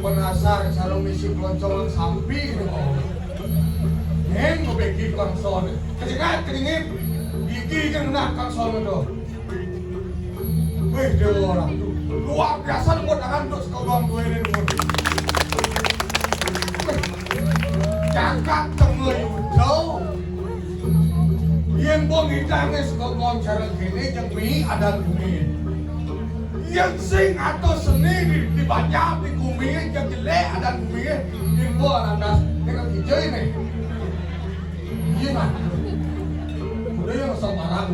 penasar sarung misi peloncongan sampi neng begi kang son kejengat kedingin gigi kan nak kang son itu wih dewa orang tuh luar biasa buat akan terus kau bang gue ini cakap temui jauh yang bong hidangnya kau bang cara gini jengmi ada bumi yang sing atau seni dibaca di bumi yang jelek ada bumi info anak dengan hijau ini gimana udah yang semarang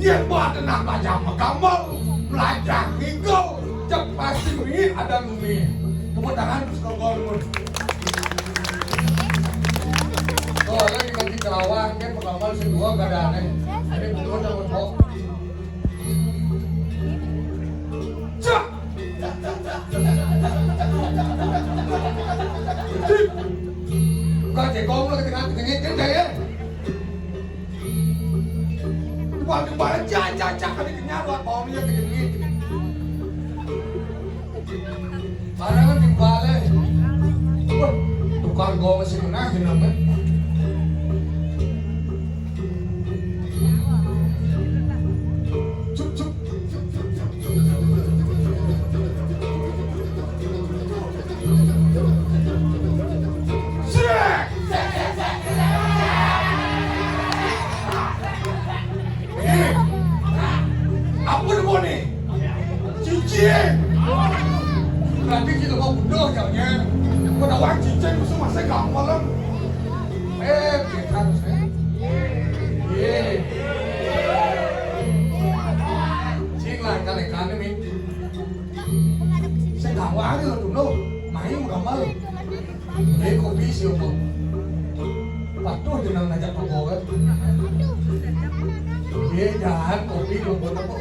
yang buat anak baca gambar belajar hingga cepat sini ada bumi tepuk tangan terus kau bangun soalnya di Kerawang kan pengamal semua gak ada aneh ini betul dan betul con trẻ con nó cái tiếng cái này ấy qua cái bài cha cái nhà loạt bom như cái tiếng barang kan timbale tukang gua masih kena namanya cincin. Berarti kita mau bodoh jauhnya. Pada uang cincin musuh masa gak malam. Kita harus Cing lah ikan ini. Saya gak uang ini loh, main udah malam. Kopi siapa? Patuh jenang najak toko kan? Jangan kopi belum buat apa?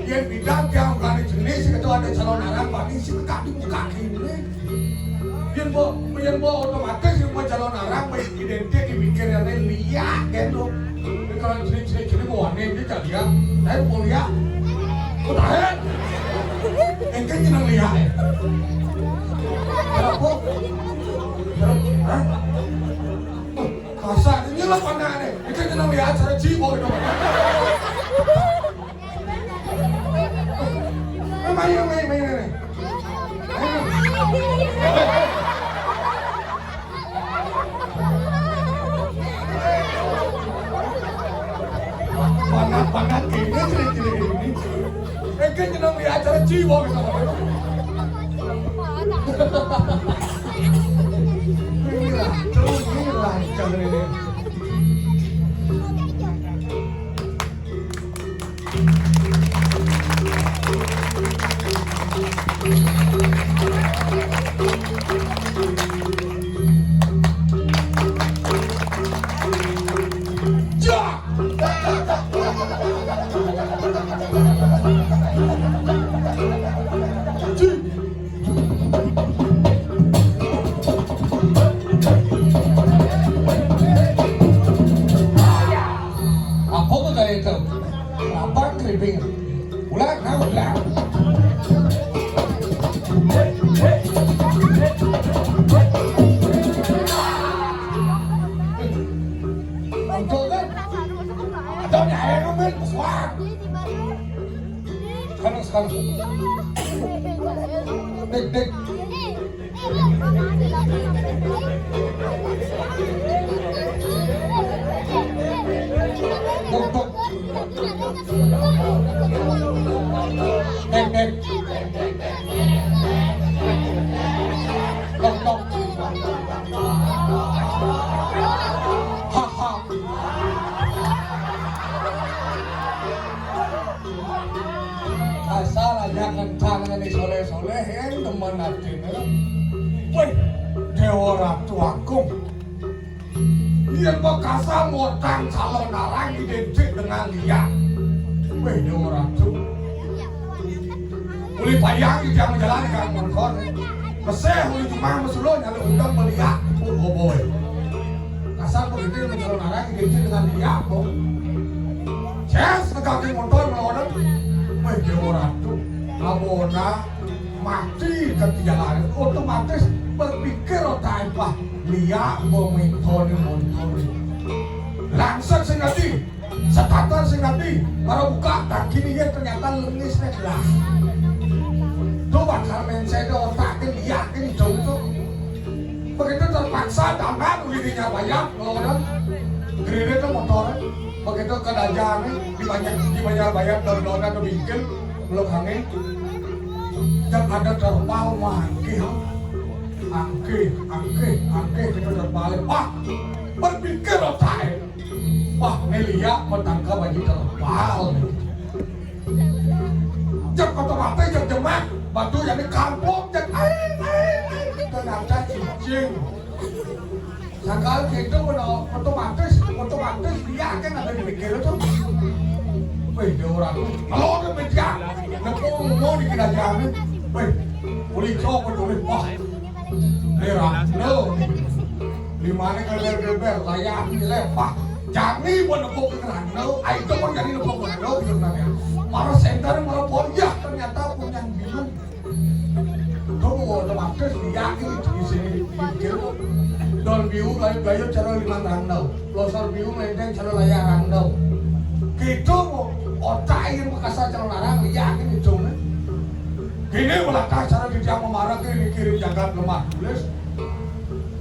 Yang bidang yang bukan jenis itu ada calon anak paling si kaki buka ini. Yang otomatis yang calon anak identik dipikir yang lihat gitu. Kalau jenis mau aneh dia jadi ya, saya mau lihat. Udah ya, engkau jangan lihat ya. Kenapa? Kasar ini lah pandangannya. Engkau jangan lihat cara cibo itu. Main. Panat ini cilik ini. Engkau jangan lihat cara cibo itu. Inilah jangan ini. Dek. Asal aja kencang ini soleh-soleh yang teman hatinya. Wih, Dewa Ratu Agung. Yang bekasa ngotang calon orang identik dengan liang. Wih, Dewa Ratu. Uli payang di jam jalan kan motor. Meseh uli cuma mesulun yang undang melihat. Oh boy. Kasar begitu yang calon orang identik dengan liang. Ces, negaki motor melawan. Wih, Dewa Ratu. Abona mati ke jalan otomatis berpikir otak apa lihat mementoni langsung singati setatan singati para buka tak kini dia ternyata lengisnya jelas tuh bakal mensedo otak ini yakin jauh begitu terpaksa tangan ulidinya banyak ngelodan gede itu motor begitu ke dajangan dibanyak bayar dolar ke bingkil belum angin dan ada terbal mangkih angke kita terbalik wah berpikir otak wah Nelia menangkap baju terbal jam otomatis jam jemak batu yang di kampung jam ternyata cincin sekali itu otomatis dia kan ada dipikir itu wih Dewa Ratu kalau ada media nepung mau dikira jamin wih boleh coba tulis wah lera lo dimana geber layak lepak Jani pun nepuk ke Rando, itu pun jadi nepuk ke Rando gitu namanya. Malah center malah ya ternyata punya bilang. Tuh, tempatnya dia ini di sini di Don view gaya cara limang Rando, losor view maintain cara layar Rando. Gitu otak ingin makasar cara larang yakin itu nih. Gini malah cara dia memarah kirim jagat lemah tulis.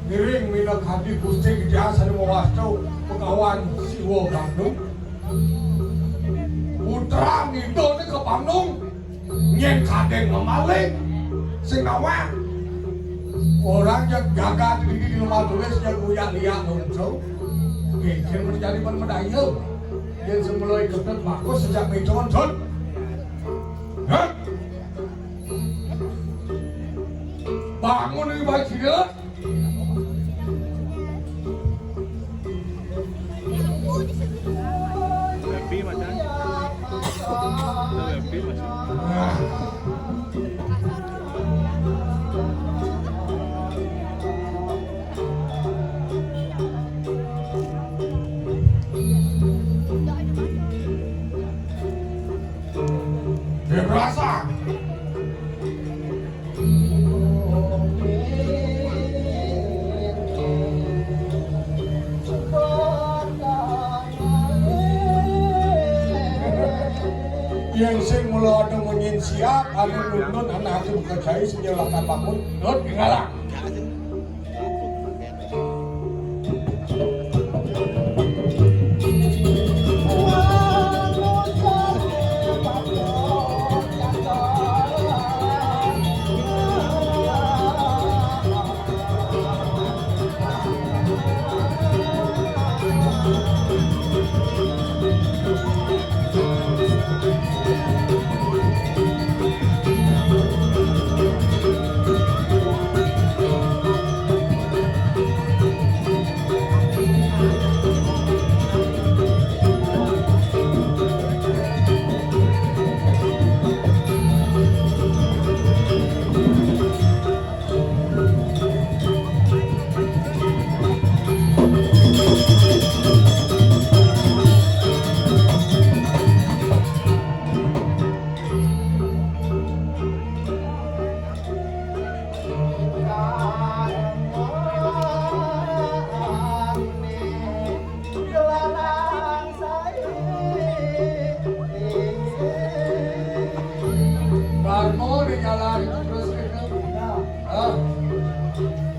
Ngiring minat hati gusti dia sering mewastau pegawai siwo Bandung. Putra itu ke Bandung nyen kadeng ngemalik sing nawang orang yang gagah di rumah tulis yang kuliah nungso mungkin menjadi penmedaya yang semula ikut bagus sejak Metron bangun ini baik tidak Happy macam happy macam dia berasa yang sing mula ada menyin siap anu nunut anak itu bekerjai senjalakan bangun nut ngalah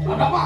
ada apa?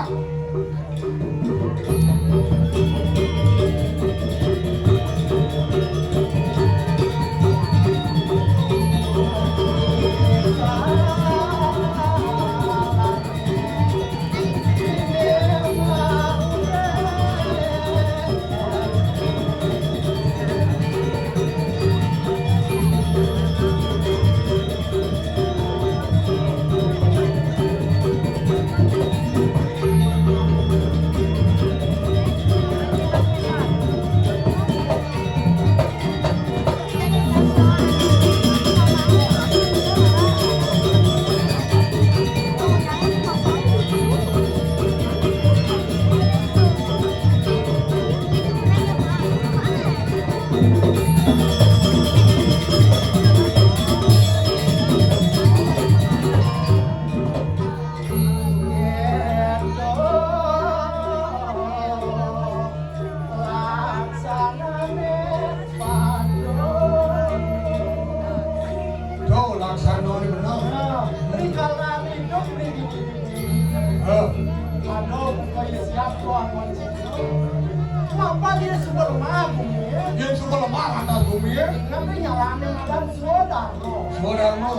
Dia suka lemah atas bumi ya. Nanti nyalamin dan Sudarmo. Sudarmo.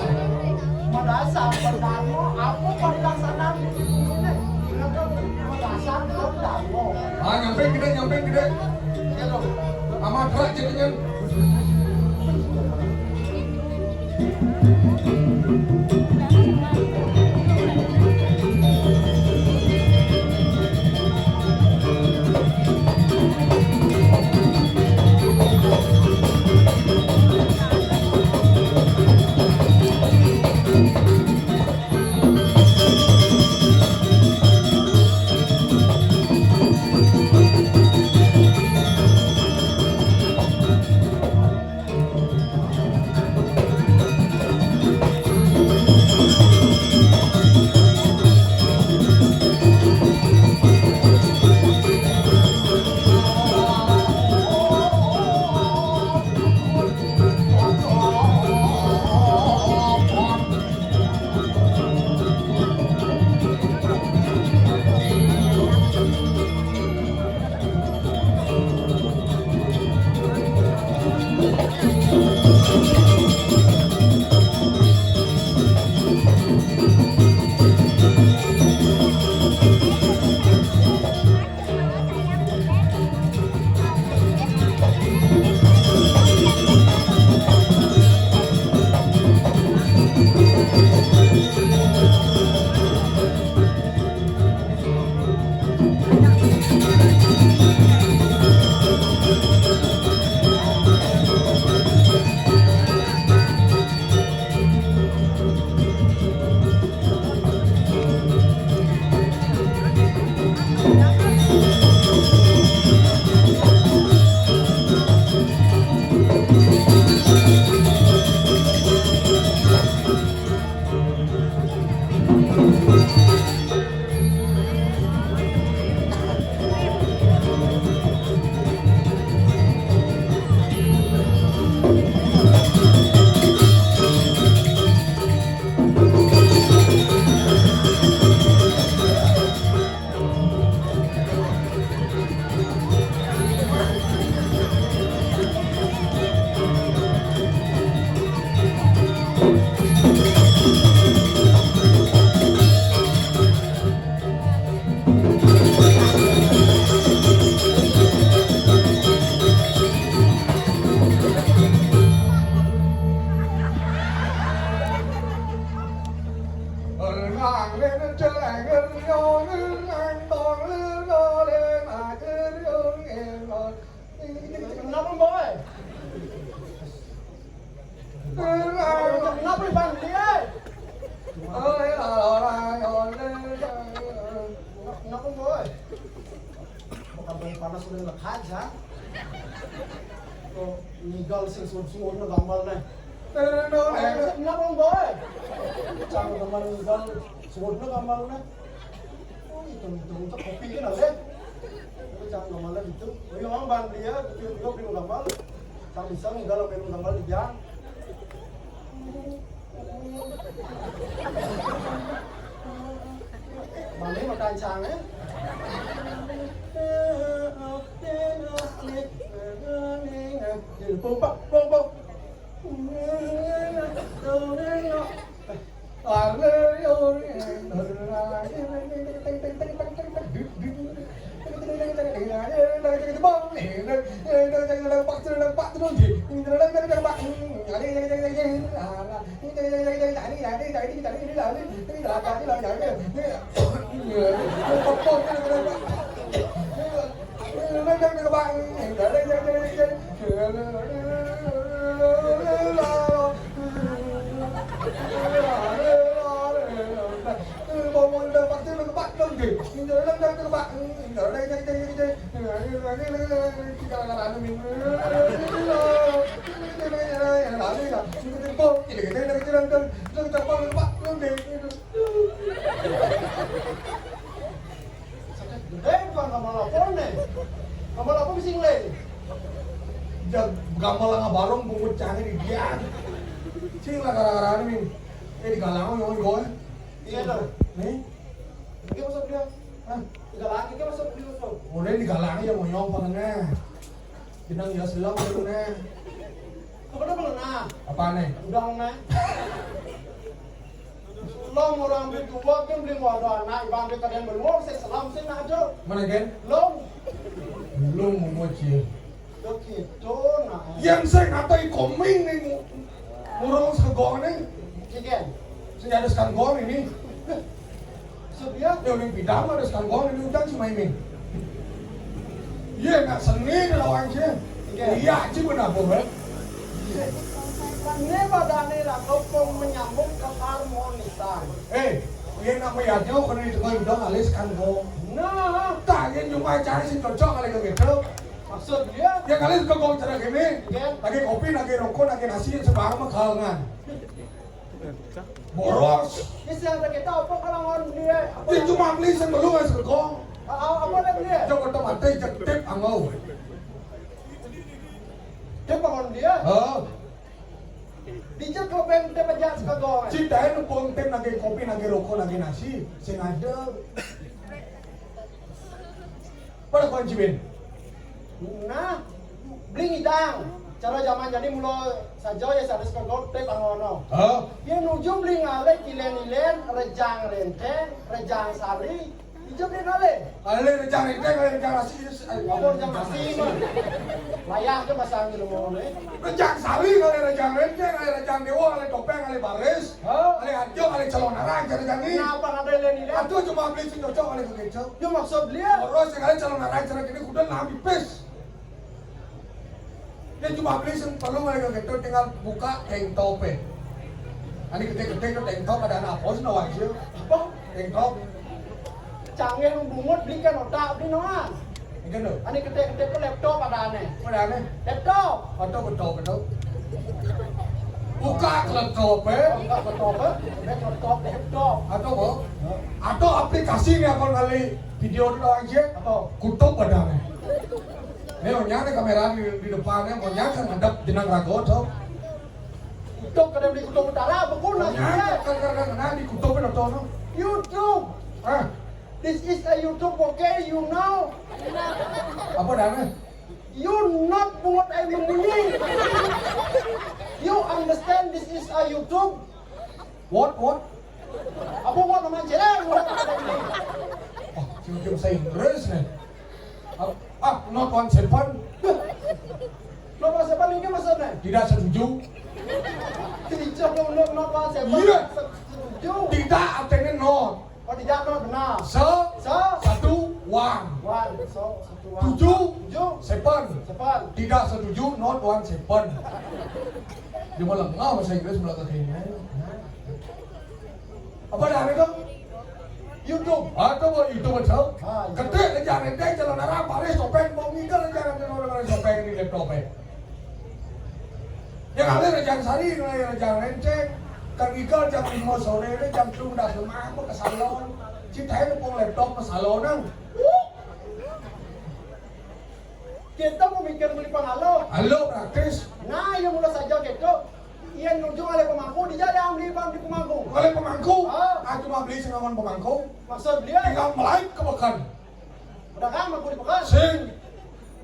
Madasar Sudarmo, aku pelaksanaan di sini. Madasar Sudarmo. Ah nyampe gede. Amat berat jadinya. boy. Kenapa bang dia? Kenapa boy? Bukan bang panas udah nggak aja. Kok nigal sing suruh na gambar na. Kenapa boy? Jangan gambar nigal suruh na gambar na. Oh itu kopi kan ada. Jangan gambar itu. Oh yang bang dia betul betul gambar. Jangan bisa nigal main gambar dia. Mami makan canggih. Pompa. Gampang lah barong bungut canggih di dia. Cing lah gara-gara ini. Di galang yang gue. Iya dong. Nih. Ini masuk dia. Hah? Di galang ini masuk dia tuh. Udah di galang yang mau nyong panengnya. Pinang ya selam itu nih. Apa dah panengnya? Apa nih? Udang nih. Lo mau ambil dua kan beli wadah anak ibang beli kalian berumur saya selam saya nak aja. Mana kan? Lo mau cil. Gitu nah. Yang saya ngatai koming nih murung segong nih. Ciken. Saya ada segong ini. Sedia? Ya udah bidang ada segong ini udah cuma ini. Iya nggak seni lawan sih. Iya sih benar benar. Ini badannya lah kopong menyambung ke harmonisan. Iya nak meyaknya karena itu kan udah ngalis kan go. Nah, tanya cuma cari si cocok kali gitu. Maksud dia? Ya kali ke gong cara gini, lagi kopi, lagi rokok, lagi nasi, sebarang mah kalangan. Boros. Ini siapa kita apa kalau orang dia? Dia cuma beli sebelum nggak segong. Apa lagi dia? Jangan otomatis tip angau. Tip angau dia? Dijat kopi dia pejat segong. Cita itu pun tip lagi kopi, lagi rokok, lagi nasi, sengaja. Pada konsumen. Nah, beli ngidang. Cara zaman jadi mulai saja ya sadar sekali teh pangono. Dia nuju beli ngale kilen-ilen, rejang renteng, rejang sari. Ijo beli ngale. Ale rejang renteng, rejang nasi. Apa rejang nasi mah? Layang ke bahasa Inggris mau nih. Rejang sari ngale rejang renteng, ngale rejang dewa, ngale topeng, ngale baris. Ale ajo, ngale calon arang, rejang ini. Kenapa ngade ilen-ilen? Aduh cuma beli sing cocok ngale kecil. Yo maksud dia. Terus ngale calon arang, cara gini kuda nabi pes. Dia cuma beli yang perlu mereka gitu tinggal buka tank top Ani gede-gede ke tank top ada anak pos no wajib. Apa? Tank top. Canggih bungut beli kan otak beli noan. Ikan lo. Ani gede-gede ke laptop ada aneh. Ada aneh. Laptop. Betul. Buka laptop laptop. Atau aplikasi nih kalau kali video itu aja. Atau kutub ada aneh. Ini nyari kamera di depannya, mau nyari ngadap jenang rago tuh. Kutub kada beli kutub utara, betul lah. Karena di kutub itu tuh. YouTube. This is a YouTube, okay? You know? Apa namanya? You not what I mean. You understand this is a YouTube? What? Apa what namanya cerah? Cuma saya Inggris nih. Not one seven. Not one seven ini maksudnya? Tidak setuju. Tidak not one seven. Iya. Setuju. Tidak artinya not. Oh tidak not benar. Satu one. So satu one. 7 setuju? Seven. Sepan. Tidak setuju, not one seven. Dia malah ngau bahasa Inggris malah kekini. Apa dah itu? YouTube. Atau mau itu betul? Ah, iya. Ketik aja rendeng jalan arah balik sopeng mau ngigel aja rendeng sopeng di laptop. Yang ada jangan sari, jangan renceng. Kang ngigel jam 5 sore ini jam 7 dah semua aku ke salon. Ciptain pun laptop ke salon nang. Kita mau mikir beli pengalo. Halo praktis. Nah, yang mula saja kita. Iyan nujung oleh pemangku, dia ada ambil bang di pemangku. Oleh pemangku, Ah. aku cuma beli sengawan pemangku. Maksud beliau, Tinggal melai ke bekan. udah kan mangku di bekas. Sing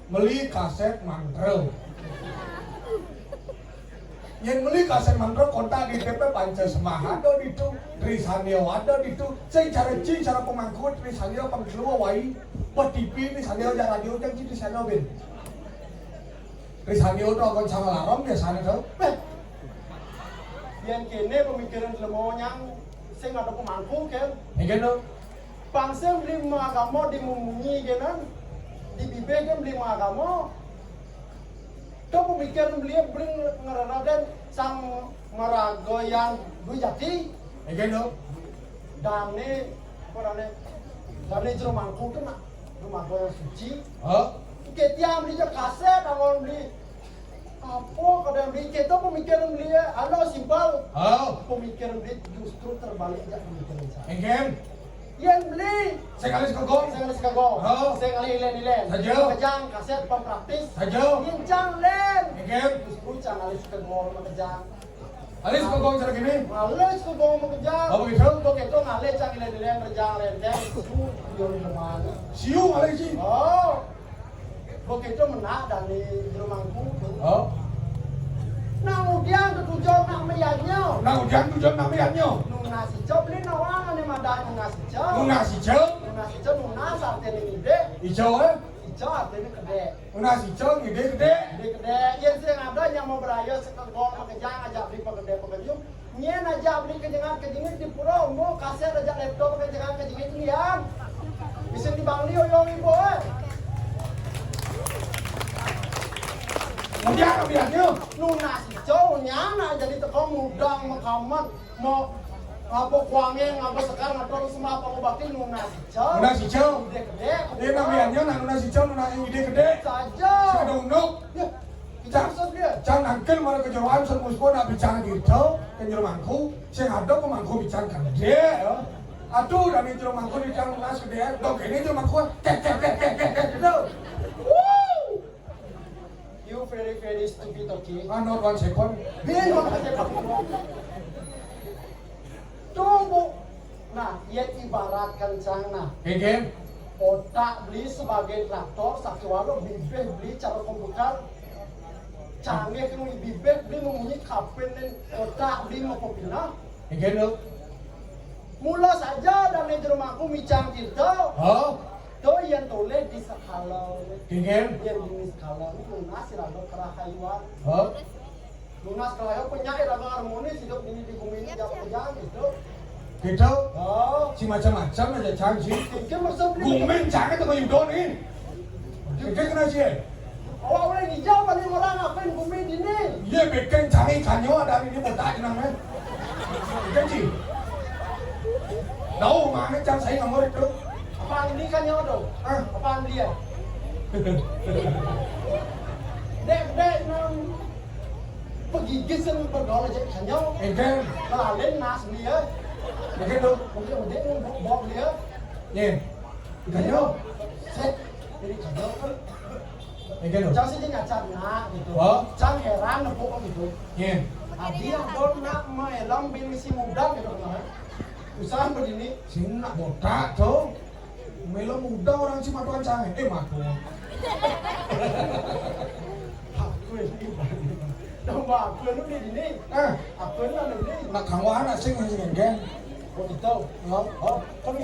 beli kaset mantrel. Yang beli kaset mantrel kontak di DP Pancasema ada di itu, Trisanio ada di itu. Saya cara pemangku Trisanio pangkeluar wai, buat TV Trisanio aja radio yang Trisanio bin. Trisanio itu akan sangat laram biasanya tuh. Yang kene pemikiran lemonyang, saya nggak ada pemangku kan. Ini kan Bangsa beli agama di mumunyi kan, di bibir kan beli agama. Kau pemikiran beliau beli ngeranadan sang merago yang gue jati. ini kan Dane, korane, dane jero mangku tu nak rumah yang suci. oh Kita beli je kaset, awal beli apa kadang beli kita pemikiran beli alo simpel. oh Pemikiran beli justru terbalik je pemikiran saya. ini kan Yang beli sekali sekogong saya ngasih kagok, Oh. saya ngalih ilen. Saja. Kejang kaset praktis. Saja. Bincang len. ini kan Justru cang ngalih kagok makejang. alis sekogong cara gini Ngalih kagok makejang. Oh, begitu? Begitu ngalih cang ilen rejang lenteng. Justru dia mana? siu alis sih Oh, begitu menak dari rumahku. oh Nah, kemudian ketujuh nak meyaknya. nah ujian tujuan namanya Nuna si cok beli nawangan yang ada nuna si cok. Nuna si cel, Nuna si cok nuna artinya gede. hijau eh, Si cok artinya gede. nuna si cel gede. Gede. Yang sering ada yang mau beraya sekengkol makejang aja beli pegede pegedium. Nyen aja beli kejengan di pura mau kasih aja laptop kejengan itu liam. Bisa dibangli oyong ibu eh. Ujian namanya, Nuna si cowok nyana jadi teko mudang makaman mau ngapa kuangnya ngapa sekarang atau semua apa bakti nuna si cowok nuna si cel, gede ini namanya nah nuna si cel nuna yang gede. saja Saya unuk, ya kita maksud dia jangan angkel mana kejeroan semusko nak bicara gitu, kenyur mangku, saya ada pemangku bicara gede. Aduh, dari jero mangku di dalam nuna gede, dok ini jero mangku, kek gitu. you very stupid okay Not one second. bin makanya pakai tunggu nah ia ibaratkan sana Again, otak beli sebagai traktor sakiwalo bibir beli cara komputer canggih kan bibir beli memunyi kapen dan otak beli mau kopina again look. mula saja dan di rumahku micang kita Oh, to yang tole di skala again. yang di skala itu lunas rado kerahayuan Oh, lunas kerahayuan penyair rado harmonis hidup ini di bumi ini jam itu gitu. oh Si macam-macam aja canggih. mungkin maksud beli Gumen jangan tuh kayu doni. Bikin kena sih. awal ini jauh paling orang ngapain bumi ini Iya bikin canggih kanyo ada ini botak namanya. Bikin sih. Tahu mana jangan saya nggak mau itu. apaan ini kan nyodo Ah. apaan dia dek nam pegigit sen bergaul aja kanyo Again, kelarin nas dia bikin tuh. mungkin dia ngomong dia Nih, kanyo. set jadi kanyo kan Again tuh. jangan sih ngacar nak gitu Oh. jangan heran nepuk gitu Nih, adi yang don nak maelam bin misi muda gitu kan usaha begini sini nak botak tuh. Melo muda orang sih matuan canggih. Matu. aku ini domba aku lu di sini aku ini ada di Nak kawan asing yang sini kan. oh gitu oh kan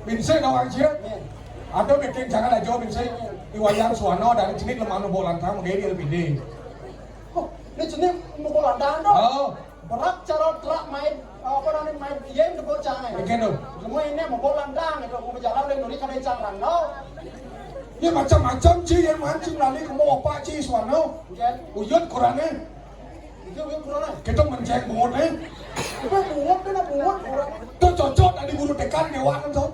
Binsay nawang siya. ini Ada bikin jangan aja binsay. Iwayang suano dari jenis lemah nubo lantang menjadi LPD. oh ini jenis mau bola dando Oh, berat cara terak main apa namanya main game tuh bocah bikin tuh. semua ini mau bola dang itu mau berjalan dengan nuri kada cangrang no Ya macam-macam Ci yang mancing lali kamu apa Ci suano. Ken, Uyut kurangnya. itu kurang. Kita mencek bungut nih. Itu bungut kurang. Tuh cocok tadi guru dekan dewan kan tuh.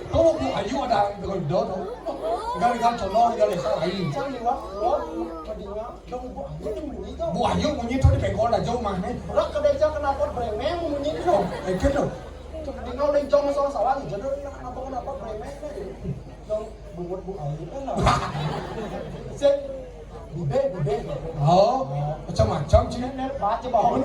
Kau bu ayu ada dengan do tuh. Gali-gali cono gali salah ini. Cang liwat lot madinya dong bu ayu tuh bunyi tuh. Bu ayu bunyi tuh di bengkol aja mah nih. Berak kedai kenapa bremeng bunyi tuh. Gitu. Di ngau lencong masalah sawan jadi kenapa bremeng dong bungut bu ayu kan lah. Sih bude. Oh, macam-macam Ci. Net baca bawah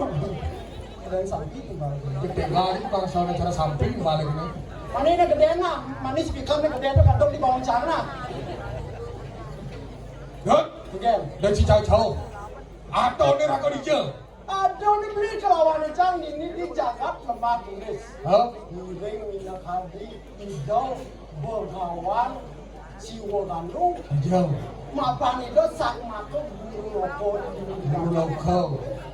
dari samping kembali. Gede lagi bang soalnya cara samping balik ini. Mana ini gede na, mana speakernya gede itu kadang di bawah sana. Yuk, Again. dan si cau-cau. Atau ini rako dijel. Ada nih beli kelawan cang ini di Jakarta lembah tulis. Hah? Miring minyak hadi, idol, berkawan, siwo gandung, Jauh. mapan itu sak makuk buru loko Guru lokal.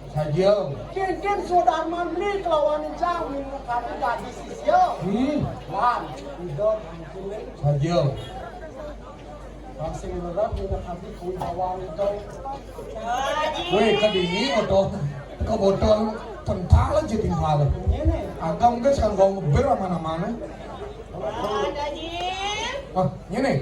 Sajau. Kian sudah membeli kelawan cang minyak hadi gadis sisyo. Wan, idol, kilen, Sajau. langsung berat minyak hadi kuitawan itu. Weh, kadini atau kebotol tentara jadi hal. Ini. Agam kan sekarang gua mobil mana-mana. Ada Jin. Ah, ini.